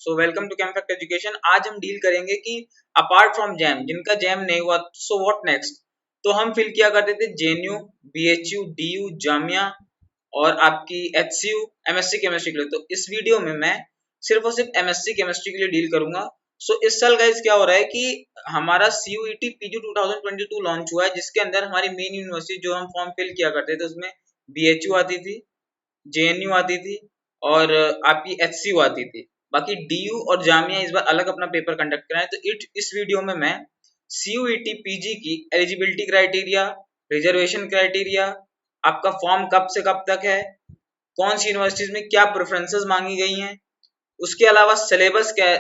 So welcome to Camfact education. आज हम deal करेंगे कि अपार्ट फ्रॉम जैम, जिनका जैम नहीं हुआ, सो व्हाट नेक्स्ट। तो हम फिल किया करते थे जेएनयू, बीएचयू, डीयू, जामिया और आपकी एचसीयू एमएससी केमिस्ट्री के लिए। तो इस वीडियो में मैं सिर्फ और सिर्फ एमएससी केमिस्ट्री के लिए डील करूंगा। सो इस साल गाइस क्या हो रहा है कि हमारा सीयूईटी पीजी 2022 लॉन्च हुआ है, जिसके अंदर हमारी मेन यूनिवर्सिटी जो हम फॉर्म फिल किया करते थे उसमें बीएचयू आती थी, जेएनयू आती थी और आपकी एचसीयू आती थी। बाकी डीयू और जामिया इस बार अलग अपना पेपर कंडक्ट कराएं। तो इस वीडियो में मैं सीयूईटी पीजी की एलिजिबिलिटी क्राइटेरिया, रिजर्वेशन क्राइटेरिया, आपका फॉर्म कब से कब तक है, कौन सी यूनिवर्सिटीज में क्या प्रेफरेंसेस मांगी गई हैं, उसके अलावा सिलेबस क्या है।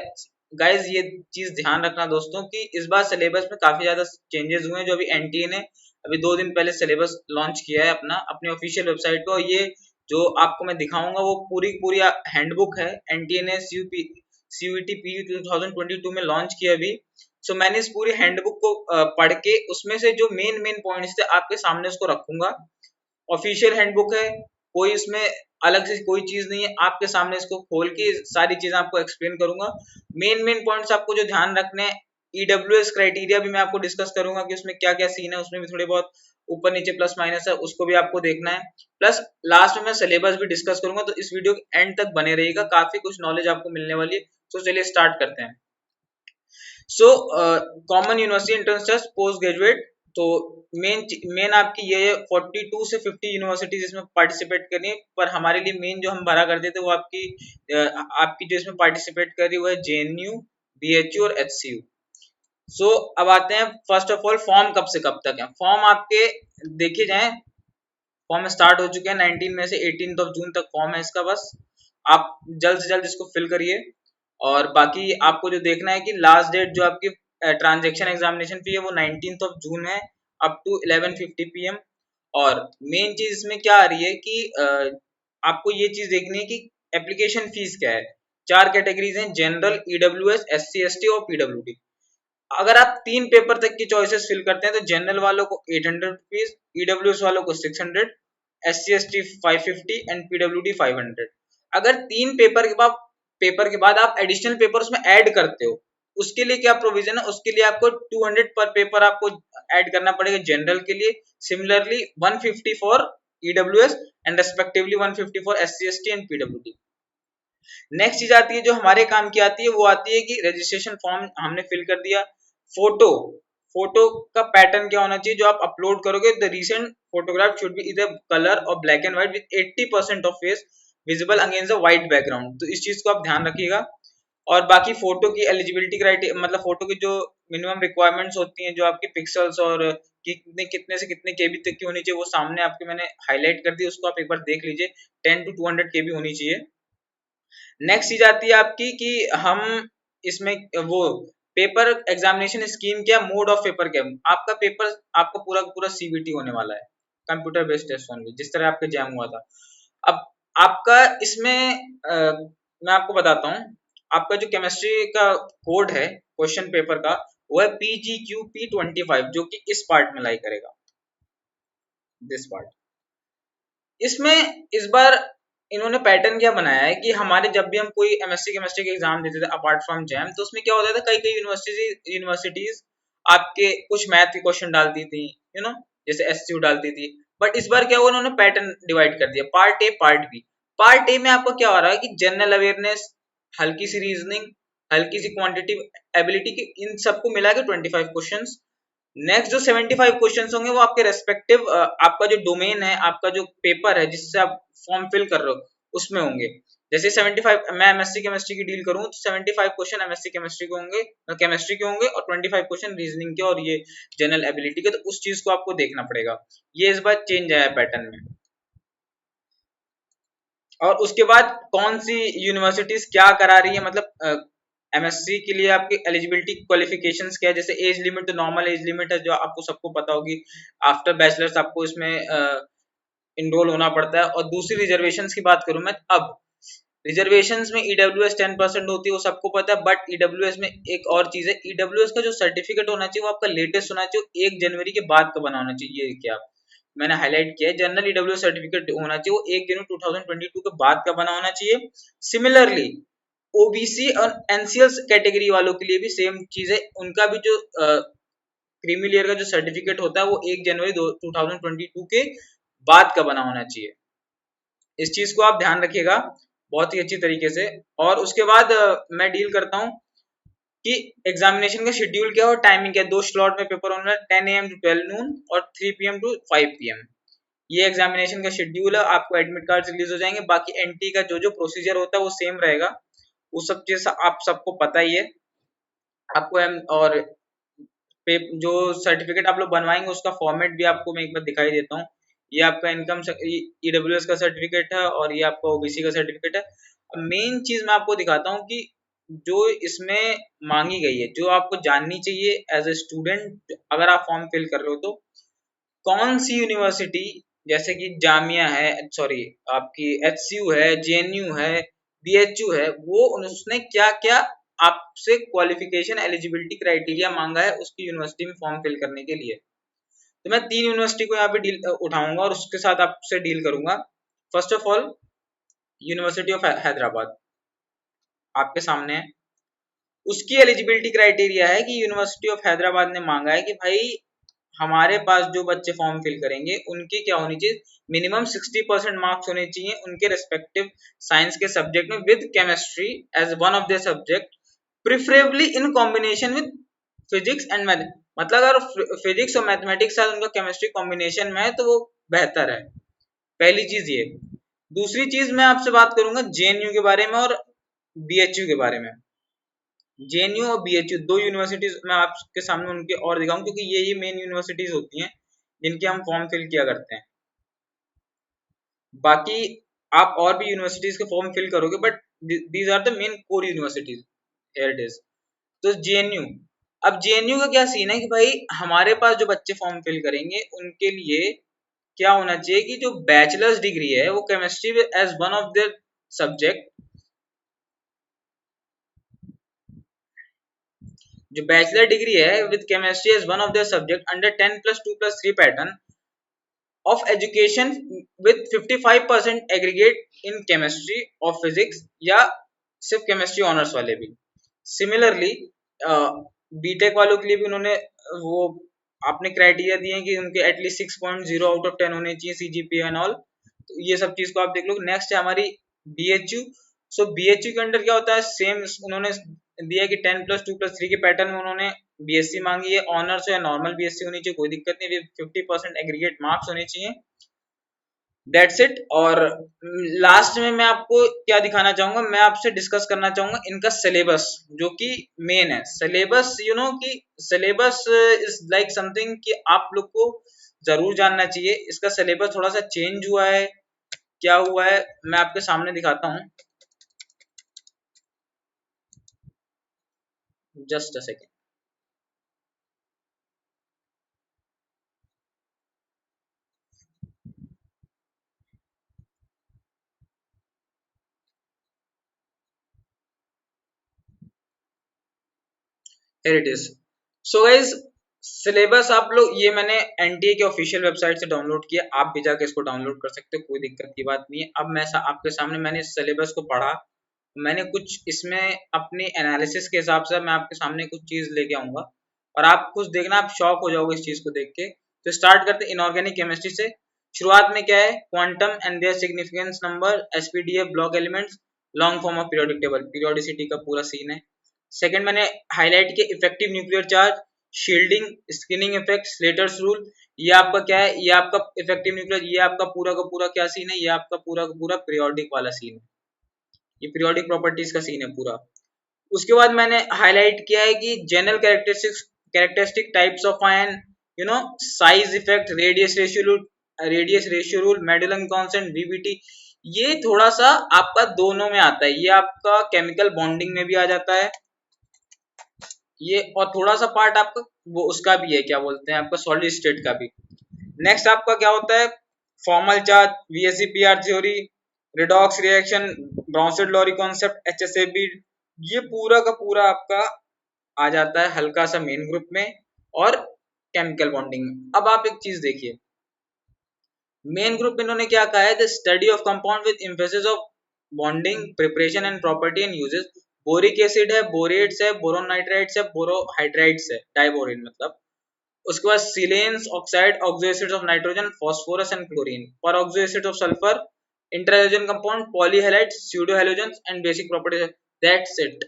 गाइज ये चीज ध्यान रखना दोस्तों कि इस बार सिलेबस में काफी ज्यादा चेंजेस हुए हैं। जो अभी एनटीए ने अभी 2 दिन पहले सिलेबस लॉन्च किया है अपना अपनी ऑफिशियल वेबसाइट पे, और ये जो आपको मैं दिखाऊंगा वो पूरी पूरी हैंडबुक है। एनटीए ने सीयूईटी पीजी 2022 में लॉन्च किया अभी। सो मैंने इस पूरी हैंडबुक को पढ़ के उसमें से जो मेन मेन पॉइंट्स थे आपके सामने उसको रखूंगा। ऑफिशियल हैंडबुक है, कोई इसमें अलग से कोई चीज नहीं है। आपके सामने इसको खोल के सारी चीजें आपको एक्सप्लेन करूंगा। मेन मेन पॉइंट्स आपको जो ध्यान रखने हैं, ईडब्ल्यूएस क्राइटेरिया भी मैं आपको डिस्कस करूंगा कि उसमें क्या क्या सीन है, उसमें भी थोड़े बहुत ऊपर नीचे प्लस माइनस है, उसको भी आपको देखना है। प्लस लास्ट में मैं सिलेबस भी डिस्कस करूंगा। तो इस वीडियो के एंड तक बने रहिएगा, काफी कुछ नॉलेज आपको मिलने वाली है। तो चलिए स्टार्ट करते हैं। So common university entrance test post graduate. तो मेन मेन आपकी ये 42 से 50 यूनिवर्सिटीज इसमें पार्टिसिपेट करनी है, पर हमारे लिए मेन जो हम भरा करते थे वो आपकी जो इसमें पार्टिसिपेट कर रही है वो है जेएनयू, बीएचयू और एचसीयू। सो अब आते हैं फर्स्ट ऑफ ऑल फॉर्म कब से कब तक है। फॉर्म आपके देखे जाए, फॉर्म स्टार्ट हो चुके हैं 19 में से 18 जून तक फॉर्म है इसका। बस आप जल्द से जल्द इसको फिल करिए। और बाकी आपको जो देखना है कि लास्ट डेट जो आपकी ट्रांजेक्शन एग्जामिनेशन फी है वो 19 जून है, अप टू 11:50 PM। और मेन चीज इसमें क्या आ रही है कि आपको ये चीज देखनी है कि एप्लीकेशन फीस क्या है। 4 कैटेगरीज हैं, जनरल, ईडब्ल्यूएस, एससी एसटी और पीडब्ल्यूडी। अगर आप 3 पेपर तक की चॉइसेस फिल करते हैं तो जनरल वालों को 800 रुपीज, ईडब्ल्यूएस वालों को 600, एससी एसटी 550 एंड पीडब्ल्यूडी 500। अगर 3 पेपर के बाद आप एडिशनल पेपर उसमें ऐड करते हो, उसके लिए क्या प्रोविजन है, उसके लिए आपको 200 पर पेपर आपको ऐड करना पड़ेगा जनरल के लिए। Similarly 150 for EWS and respectively 150 for SC ST and PWD. Next चीज आती है जो हमारे काम की आती है, वो आती है कि रजिस्ट्रेशन फॉर्म हमने फिल कर दिया। फोटो फोटो का पैटर्न क्या होना चाहिए जो आप अपलोड करोगे। The recent photograph should be इधर कलर और black and white with 80% of face visible against the white background. तो इस चीज को आप ध्यान रखिएगा। और बाकी फोटो की एलिजिबिलिटी क्राइटेरिया, मतलब फोटो की जो मिनिमम रिक्वायरमेंट्स होती हैं, जो आपकी पिक्सल्स और कितने से कितने केबी तक की होनी चाहिए, वो सामने आपके मैंने हाईलाइट कर दी, उसको आप एक बार देख लीजिए। 10 to 200 केबी होनी चाहिए। नेक्स्ट चीज आती है आपकी कि हम इसमें वो पेपर एग्जामिनेशन स्कीम क्या, मोड ऑफ पेपर क्या। आपका पेपर आपका पूरा पूरा सीबीटी होने वाला है, कंप्यूटर बेस्ड टेस्ट होंगे, जिस तरह आपका जैम हुआ था। अब आपका इसमें मैं आपको बताता हूँ, आपका जो केमिस्ट्री का कोड है क्वेश्चन पेपर का, वो है PGQP25, जो कि इस पार्ट में लाई करेगा, दिस पार्ट। इसमें इस बार इन्होंने पैटर्न क्या बनाया है कि हमारे जब भी हम कोई एमएससी केमिस्ट्री के एग्जाम देते थे अपार्ट फ्रॉम जैम, तो उसमें क्या होता था, कई कई यूनिवर्सिटीज आपके कुछ मैथ के क्वेश्चन डालती थी, जैसे एससीयू डालती थी। बट इस बार क्या हुआ, उन्होंने पैटर्न डिवाइड कर दिया, part A part B. Part A में आपका क्या हो रहा है कि जनरल अवेयरनेस, हल्की सी रीजनिंग, हल्की सी क्वांटिटी एबिलिटी की, इन सबको मिला के 25 क्वेश्चन। नेक्स्ट जो 75 क्वेश्चंस होंगे वो आपके रेस्पेक्टिव आपका जो डोमेन है, आपका जो पेपर है जिससे आप फॉर्म फिल कर रहे हो उसमें होंगे। जैसे 75 मैं एमएससी केमिस्ट्री की डील करूं तो 75 क्वेश्चन एमएससी केमिस्ट्री के होंगे, केमिस्ट्री के होंगे, और 25 क्वेश्चन रीजनिंग के और ये जनरल एबिलिटी के। तो उस चीज को आपको देखना पड़ेगा, ये इस बार चेंज आया है पैटर्न में। और उसके बाद कौन सी यूनिवर्सिटीज क्या करा रही है, मतलब एमएससी के लिए आपकी एलिजिबिलिटी क्वालिफिकेशंस क्या है। जैसे एज लिमिट, तो नॉर्मल एज लिमिट है जो आपको सबको पता होगी, आफ्टर बैचलर्स आपको इसमें इनरोल होना पड़ता है। और दूसरी रिजर्वेशंस की बात करूं मैं, अब रिजर्वेशंस में ईडब्ल्यूएस 10% होती है, वो सबको पता है। बट ईडब्ल्यूएस में एक और चीज है, ईडब्ल्यूएस का जो सर्टिफिकेट होना चाहिए वो आपका लेटेस्ट होना चाहिए, 1 जनवरी के बाद का बना होना चाहिए। ये क्या मैंने हाईलाइट किया है, जनरल ईडब्ल्यूएस सर्टिफिकेट होना चाहिए वो 1 जनवरी 2022 के बाद का बना होना चाहिए। सिमिलरली ओबीसी और एनसीएल कैटेगरी वालों के लिए भी सेम चीज है, उनका भी जो क्रीमी लेयर का जो सर्टिफिकेट होता है वो 1 जनवरी 2022 के बाद का बना होना चाहिए। इस चीज को आप ध्यान रखिएगा बहुत ही अच्छी तरीके से। और उसके बाद मैं डील करता हूँ कि एग्जामिनेशन का शेड्यूल क्या है और टाइमिंग क्या है। 2 स्लॉट में पेपर होना है, 10 AM to 12 noon और 3 PM to 5 PM। ये एग्जामिनेशन का शेड्यूल है। आपको एडमिट कार्ड रिलीज हो जाएंगे। बाकी एनटी का जो जो प्रोसीजर होता है वो सेम रहेगा, वो सब चीज आप सबको पता ही है आपको। और जो सर्टिफिकेट आप लोग बनवाएंगे उसका फॉर्मेट भी आपको मैं एक बार दिखाई देता हूँ। ये आपका इनकम ईडब्ल्यूएस का सर्टिफिकेट है और ये आपका ओबीसी का सर्टिफिकेट है। अब मेन चीज मैं आपको दिखाता हूँ कि जो इसमें मांगी गई है, जो आपको जाननी चाहिए एज ए स्टूडेंट अगर आप फॉर्म फिल कर रहे हो, तो कौन सी यूनिवर्सिटी जैसे कि जामिया है, सॉरी आपकी एचसीयू है, जेएनयू है, बीएचयू है, वो उसने क्या क्या आपसे क्वालिफिकेशन एलिजिबिलिटी क्राइटेरिया मांगा है उसकी यूनिवर्सिटी में फॉर्म फिल करने के लिए। तो मैं 3 यूनिवर्सिटी को यहाँ पे डील उठाऊंगा और उसके साथ आपसे डील करूंगा। First of all university of Hyderabad आपके सामने है। उसकी एलिजिबिलिटी क्राइटेरिया है कि यूनिवर्सिटी ऑफ हैदराबाद ने मांगा है कि भाई हमारे पास जो बच्चे फॉर्म फिल करेंगे उनकी क्या होनी चाहिए, मिनिमम 60% मार्क्स होने चाहिए उनके रेस्पेक्टिव साइंस के सब्जेक्ट में with chemistry as one of the subject, preferably in combination with physics and math. मतलब अगर फिजिक्स और मैथमेटिक्स साथ उनका केमिस्ट्री कॉम्बिनेशन में है तो वो बेहतर है। पहली चीज ये। दूसरी चीज मैं आपसे बात करूंगा जेएनयू के बारे में और बीएचयू के बारे में। जेएनयू और बीएचयू दो यूनिवर्सिटीज मैं आपके सामने उनके और दिखाऊं, क्योंकि ये मेन यूनिवर्सिटीज होती हैं जिनके हम फॉर्म फिल किया करते हैं। बाकी आप और भी यूनिवर्सिटीज के फॉर्म फिल करोगे, but these are the main core universities. Here it is. तो जेएनयू, अब जेएनयू का क्या सीन है कि भाई हमारे पास जो बच्चे फॉर्म फिल करेंगे उनके लिए क्या होना चाहिए कि जो बैचलर्स डिग्री है वो chemistry as one of their subject, जो बैचलर डिग्री है with chemistry as one of their subject under 10+2+3 pattern of education with 55% aggregate in chemistry और फिजिक्स, या सिर्फ केमिस्ट्री ऑनर्स वाले भी। सिमिलरली बीटेक वालों के लिए भी उन्होंने वो आपने क्राइटेरिया दिए हैं कि उनके एटलीस्ट 6.0 आउट ऑफ 10 होने चाहिए सीजीपीए एंड ऑल। तो ये सब चीज को आप देख लो। नेक्स्ट है हमारी बीएचयू। सो बीएचयू के अंडर क्या होता है, सेम उन्होंने दिया है कि 10+2+3 के पैटर्न में उन्होंने बीएससी मांगी है। ऑनर्स या नॉर्मल बीएससी होनी चाहिए, कोई दिक्कत नहीं। 50% एग्रीगेट मार्क्स होने चाहिए। That's it. और लास्ट में मैं आपको क्या दिखाना चाहूंगा, मैं आपसे डिस्कस करना चाहूंगा इनका सिलेबस, जो कि मेन है। सिलेबस यू नो कि सिलेबस इज लाइक समथिंग कि आप लोग को जरूर जानना चाहिए। इसका सिलेबस थोड़ा सा चेंज हुआ है, क्या हुआ है मैं आपके सामने दिखाता हूँ। Just a second. Here it is. So guys, syllabus आप लोग, ये मैंने एनटीए के ऑफिशियल वेबसाइट से डाउनलोड किया, आप भी जाके इसको डाउनलोड कर सकते हो, कोई दिक्कत की बात नहीं है। अब मैं आपके सामने मैंने इस सिलेबस को पढ़ा, मैंने कुछ इसमें अपने एनालिसिस के हिसाब से मैं आपके सामने कुछ चीज लेके आऊंगा और आप कुछ देखना, आप शॉक हो जाओगे इस चीज को देख के। तो स्टार्ट करते हैं इनऑर्गेनिक केमिस्ट्री से। शुरुआत में क्या है, quantum and their significance number, SPDF, block elements, long form of periodic table, periodicity का पूरा सीन है। सेकंड मैंने हाईलाइट किया effective nuclear charge, shielding, screening effect, Slater's rule. ये आपका क्या है, ये आपका इफेक्टिव न्यूक्लियर, ये आपका पूरा का पूरा क्या सीन है, ये आपका पूरा का पूरा पीरियोडिक वाला सीन है। ये पीरियोडिक प्रॉपर्टीज का सीन है पूरा। उसके बाद मैंने हाईलाइट किया है कि general characteristic types of ion, you know, size effect, radius ratio rule, Madelung constant, VBT. ये थोड़ा सा आपका दोनों में आता है, ये आपका केमिकल बॉन्डिंग में भी आ जाता है ये, और थोड़ा सा पार्ट आपका वो उसका भी है, क्या बोलते हैं आपका सॉलिड स्टेट का भी। नेक्स्ट आपका क्या होता है, formal charge, VSEPR theory, redox reaction, Bronsted Lowry concept, HSAB. ये पूरा का पूरा आपका आ जाता है हल्का सा मेन ग्रुप में और केमिकल बॉन्डिंग में। अब आप एक चीज देखिए, मेन ग्रुप में इन्होंने क्या कहा है, the study of compound with emphasis of bonding, preparation and property and uses. Boric acid है, बोरेट्स है, बोरोनाइट्राइड्स है, बोरोहाइड्राइड्स है, डाइबोरिन मतलब। उसके बाद silanes oxide, oxo acids of nitrogen, phosphorus and chlorine, per oxo acids of sulphur, interhalogen compound, polyhalides, pseudo halogens and basic properties. That's it,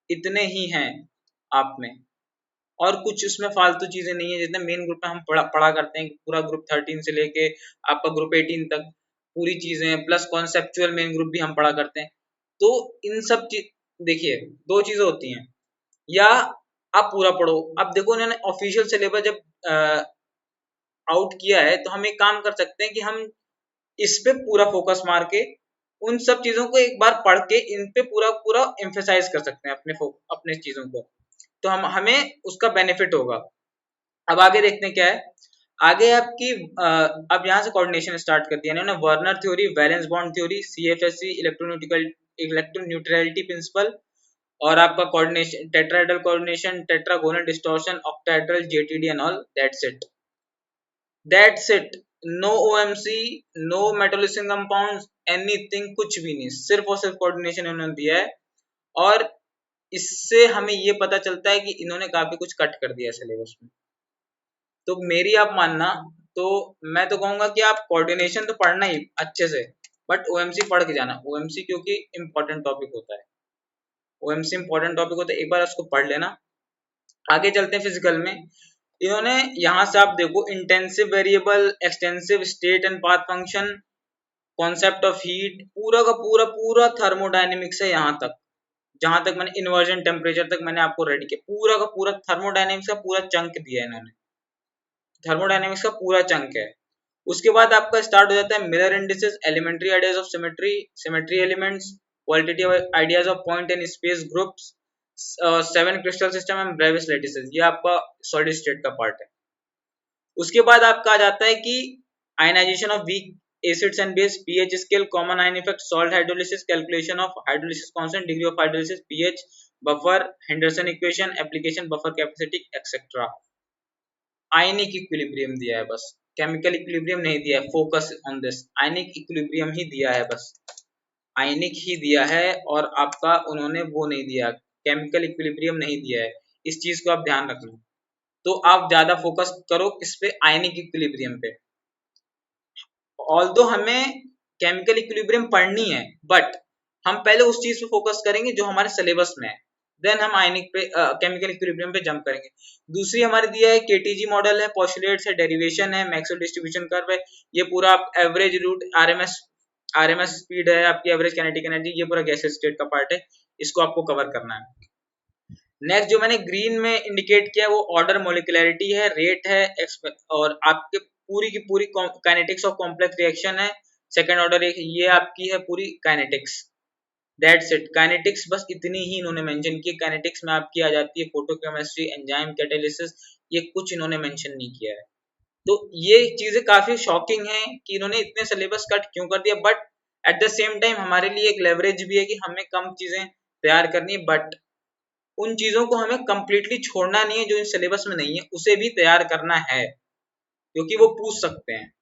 इतने ही हैं आप में, और कुछ उसमें फालतू चीजें नहीं है। जितने मेन ग्रुप में हम पढ़ा करते हैं, पूरा ग्रुप 13 से लेके आपका ग्रुप 18 तक पूरी चीजें, प्लस कॉन्सेप्चुअल मेन ग्रुप भी हम पढ़ा करते हैं। तो इन सब चीज, देखिए दो चीजें होती हैं, या आप पूरा पढ़ो। अब देखो इन्होंने ऑफिशियल सिलेबस जब आउट किया है, तो हम एक काम कर सकते हैं कि हम इस पे पूरा फोकस मार के उन सब चीजों को एक बार पढ़ के इन पे पूरा पूरा एम्फेसाइज कर सकते हैं अपने चीजों को, तो हमें उसका बेनिफिट होगा। अब आगे देखते हैं क्या है। आगे आपकी अब यहाँ से कोऑर्डिनेशन स्टार्ट कर दिया इन्होंने। Werner theory, valence bond theory, CFSC, electroneutrality principle, और आपका coordination, tetrahedral coordination, tetragonal distortion, octahedral, JTD and all. That's it. No OMC, no metallising compounds, anything, कुछ भी नहीं, सिर्फ और सिर्फ कोऑर्डिनेशन इन्होंने दिया है। और इससे हमें ये पता चलता है कि इन्होंने काफी कुछ कट कर दिया सिलेबस में। तो मेरी आप मानना, तो मैं तो कहूंगा कि आप कोऑर्डिनेशन तो पढ़ना ही अच्छे से, बट ओएमसी पढ़ के जाना। ओएमसी क्योंकि इम्पोर्टेंट टॉपिक होता है, ओएमसी इम्पोर्टेंट टॉपिक होता है, एक बार उसको पढ़ लेना। आगे चलते हैं फिजिकल में। इन्होंने यहाँ से आप देखो, intensive variable, extensive state and path function, concept of heat, पूरा का पूरा पूरा थर्मोडायनेमिक्स है यहाँ तक। जहां तक मैंने इन्वर्जन टेम्परेचर तक मैंने आपको रेडी किया, पूरा का पूरा थर्मोडायनेमिक्स का पूरा चंक दिया है इन्होंने, थर्मोडायनेमिक्स का पूरा चंक है। उसके बाद आपका स्टार्ट हो जाता है mirror indices, elementary ideas of symmetry, symmetry elements, qualitative ideas of point and space groups, 7 crystal system and Bravais lattices. ये आपका सॉलिड स्टेट का पार्ट है। उसके बाद आपका आ जाता है कि ionisation of weak acids and base, pH scale, common ion effect, salt hydrolysis, calculation of hydrolysis constant, degree of hydrolysis, pH, buffer, Henderson equation, application, buffer capacity etcetera. Ionic equilibrium दिया है बस, केमिकल इक्विलिब्रियम नहीं दिया है। Focus on this, ionic equilibrium ही दिया है बस, आयनिक ही दिया है, और आपका उन्होंने वो नहीं दिया, केमिकल इक्विलिब्रियम नहीं दिया है। इस चीज को आप ध्यान रखना। तो आप ज्यादा फोकस करो किस पे, आयनिक इक्विलिब्रियम पे। ऑल्दो हमें केमिकल इक्विलिब्रियम पढ़नी है, बट हम पहले उस चीज पे फोकस करेंगे जो हमारे सिलेबस में है, देन हम आयनिक पे केमिकल इक्विलिब्रियम पे जंप करेंगे। दूसरी हमारे दिया है केटीजी मॉडल है, पोस्टुलेट्स है, डेरिवेशन है, मैक्सवेल डिस्ट्रीब्यूशन कर्व है। ये पूरा आप एवरेज रूट, आरएमएस स्पीड है आपकी, एवरेज काइनेटिक एनर्जी, ये पूरा गैसियस स्टेट का पार्ट है, इसको आपको कवर करना है। नेक्स्ट जो मैंने ग्रीन में इंडिकेट किया वो ऑर्डर मोलिकुलरिटी है, रेट है, और आपके पूरी की पूरी काइनेटिक्स ऑफ कॉम्प्लेक्स रिएक्शन है, सेकंड ऑर्डर एक, ये आपकी है पूरी काइनेटिक्स। दैट्स इट, काइनेटिक्स बस इतनी ही इन्होंने मेंशन की। काइनेटिक्स में आपकी आ जाती है फोटोकेमिस्ट्री, एंजाइम, कैटालिसिस, ये कुछ इन्होंने मेंशन नहीं किया है। तो ये चीजें काफी शॉकिंग है कि इन्होंने इतने सिलेबस कट क्यों कर दिया, but at the same time हमारे लिए एक लेवरेज भी है कि हमें कम चीजें तैयार करनी है, बट उन चीजों को हमें कंप्लीटली छोड़ना नहीं है जो इन सिलेबस में नहीं है, उसे भी तैयार करना है, क्योंकि वो पूछ सकते हैं।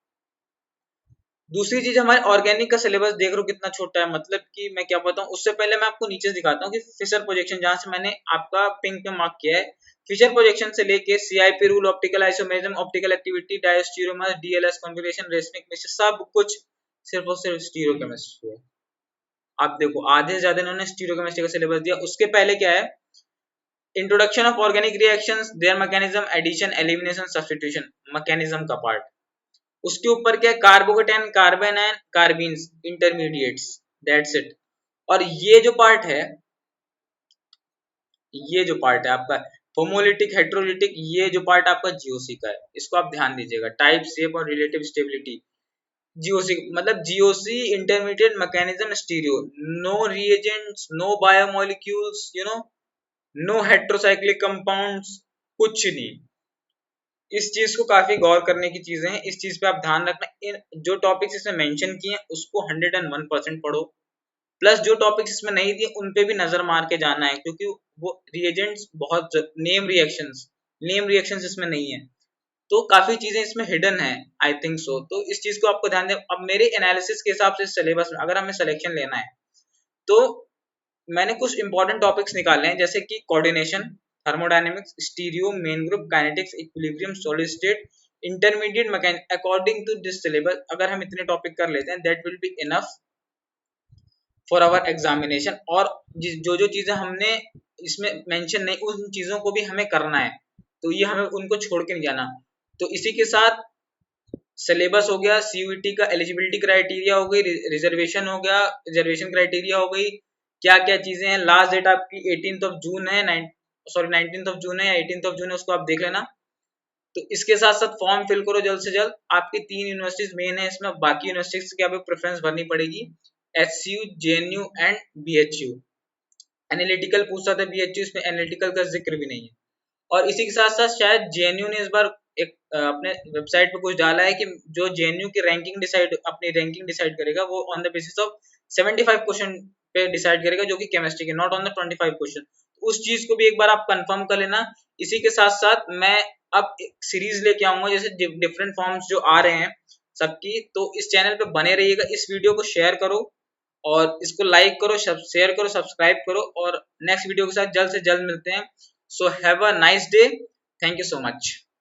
दूसरी चीज, हमारे ऑर्गेनिक का सिलेबस देख रहे हो कितना छोटा है, मतलब कि मैं क्या बताऊं। उससे पहले मैं आपको नीचे दिखाता हूँ कि फिशर प्रोजेक्शन, जहां से मैंने आपका पिंक में मार्क किया है, फिशर प्रोजेक्शन से लेके CIP rule, optical isomerism, optical activity, diastereomers, DLS configuration, racemic mixture, सब कुछ सिर्फ और सिर्फ स्टीरियोकेमिस्ट्री है। आप देखो आधे से ज्यादा इन्होंने स्टीरियोकेमिस्ट्री का सिलेबस दिया। उसके पहले क्या है, introduction of organic reactions, their mechanism, addition, elimination, substitution, mechanism का पार्ट। उसके ऊपर क्या है, carbocation, carbon and carbenes, intermediates, that's it. और ये जो पार्ट है आपका होमोलिटिक, हेट्रोलिटिक, ये जो पार्ट आपका जीओसी का है, इसको आप ध्यान दीजिएगा। टाइप, शेप और रिलेटिव स्टेबिलिटी, जीओसी मतलब GOC, intermediate, mechanism, stereo, no reagents, no biomolecules, no heterocyclic compounds, कुछ नहीं। इस चीज को काफी गौर करने की चीजें हैं, इस चीज पे आप ध्यान रखना। इन जो टॉपिक्स इसमें मेंशन किए हैं उसको 101% पढ़ो, प्लस जो टॉपिक्स इसमें नहीं दिए उन पे भी नजर मार के जाना है, क्योंकि वो रिएजेंट्स बहुत नेम रिएक्शंस इसमें नहीं है। तो काफी चीजें इसमें हिडन है, आई थिंक सो। तो इस चीज को आपको ध्यान दें। अब मेरे एनालिसिस के हिसाब से सिलेबस में अगर हमें सिलेक्शन लेना है तो मैंने कुछ इंपॉर्टेंट टॉपिक्स निकाले हैं, जैसे कि coordination, thermodynamics, stereo, main group, kinetics, equilibrium, solid state, intermediate mechanics. According to this syllabus अगर हम इतने टॉपिक कर लेते हैं, that will be enough for our examination. और जो जो चीजें हमने इसमें मेंशन नहीं, उन चीजों को भी हमें करना है, तो ये हमें उनको छोड़ के नहीं जाना। तो इसी के साथ सिलेबस हो गया, सीयूईटी का एलिजिबिलिटी क्राइटेरिया हो गई, रिजर्वेशन हो गया, रिजर्वेशन क्राइटेरिया हो गई, क्या क्या चीजें हैं। लास्ट डेट आपकी 18 ऑफ जून है, 19 ऑफ जून है या 18 ऑफ जून है, उसको आप देख लेना। तो इसके साथ साथ फॉर्म फिल करो जल्द से जल्द। आपकी 3 यूनिवर्सिटीज मेन है इसमें, बाकी यूनिवर्सिटीज की आपको प्रेफरेंस भरनी पड़ेगी, HCU, JNU and BHU. Analytical पूछ रहा था बीएचयू, इसमें एनालिटिकल का जिक्र भी नहीं है। और इसी के साथ साथ शायद जेएनयू ने इस बार एक अपने वेबसाइट पे कुछ डाला है कि जो जेएनयू की रैंकिंग डिसाइड, अपनी रैंकिंग डिसाइड करेगा वो on the basis of 75 question पे डिसाइड करेगा, जो कि केमिस्ट्री के, नॉट ऑन द 25 क्वेश्चन। उस चीज को भी एक बार आप कंफर्म कर लेना। इसी के साथ साथ मैं अब एक सीरीज लेके आऊंगा, जैसे डिफरेंट फॉर्म्स जो आ रहे हैं सबकी, तो इस चैनल पे बने रहिएगा। इस वीडियो को शेयर करो और इसको लाइक करो, शेयर करो, सब्सक्राइब करो, और नेक्स्ट वीडियो के साथ जल्द से जल्द मिलते हैं। So have a nice day, thank you so much.